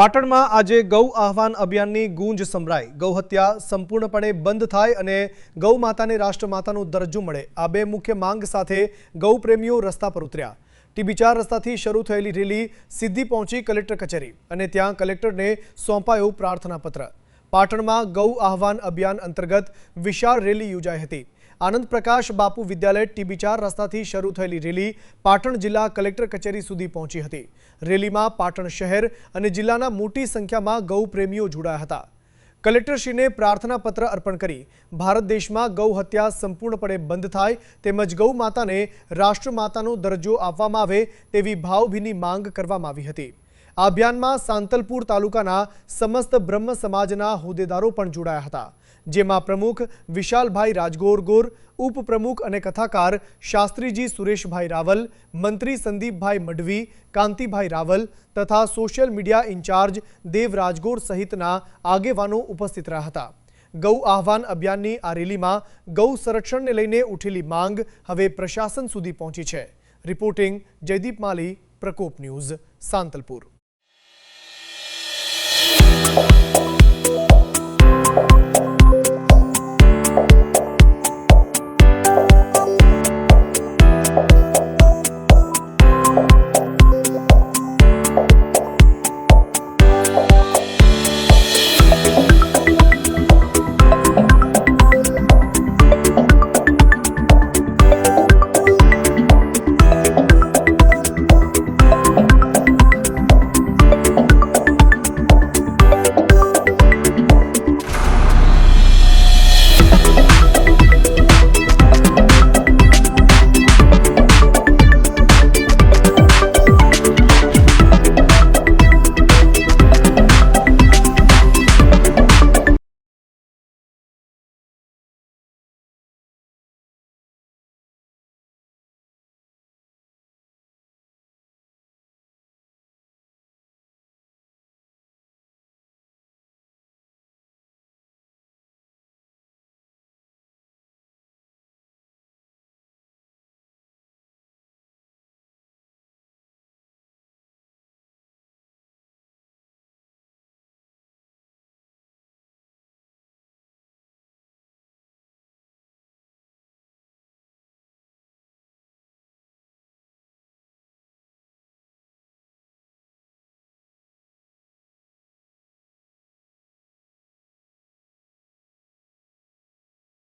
પાટણમાં આજે ગૌ આહવાન અભિયાનની ગૂંજ સંભળાઈ। ગૌહત્યા સંપૂર્ણપણે બંધ થાય અને ગૌ માતાને રાષ્ટ્રમાતાનો દરજ્જો મળે આ બે મુખ્ય માંગ સાથે ગૌ પ્રેમીઓ રસ્તા પર ઉતર્યા। ટી4 રસ્તાથી શરૂ થયેલી રેલી સીધી પહોંચી કલેક્ટર કચેરી અને ત્યાં કલેક્ટરને સોંપાયો પ્રાર્થનાપત્ર। પાટણમાં ગૌ આહવાન અભિયાન અંતર્ગત વિશાળ રેલી યોજાઈ હતી। आनंद प्रकाश बापू विद्यालय टी4 रस्ताथी शरू थयेली रेली पाटण जिल्ला कलेक्टर कचेरी सुधी पहोंची हती। रेलीमां पाटण शहर अने जिल्लाना मोटी संख्यामां गौ प्रेमीओ जोडाया हता। कलेक्टरश्रीने प्रार्थनापत्र अर्पण करी भारत देशमां गौ हत्या संपूर्णपणे बंध थाय तेमज गौ माताने राष्ट्रमातानो दरज्जो आपवामां आवे तेवी भावभीनी मांग करवामां आवी हती। आ अभियानमां सांतलपुर तालुकाना समस्त ब्रह्म समाजना होद्देदारो पण जोडाया हता, जेमां प्रमुख विशालभाई राजगोरगोर, उपप्रमुख अने कथाकार शास्त्रीजी सुरेशभाई रावल, मंत्री संदीपभाई मढवी, कांतिभाई रावल तथा सोशल मीडिया इंचार्ज देव राजगोर सहितना आगेवानो उपस्थित रह्या हता। गौ आह्वान अभियाननी आ रेलीमां गौ संरक्षणने लईने उठेली मांग हवे प्रशासन सुधी पहोंची छे। रिपोर्टिंग जयदीप माली, प्रकोप न्यूज, सांतलपुर।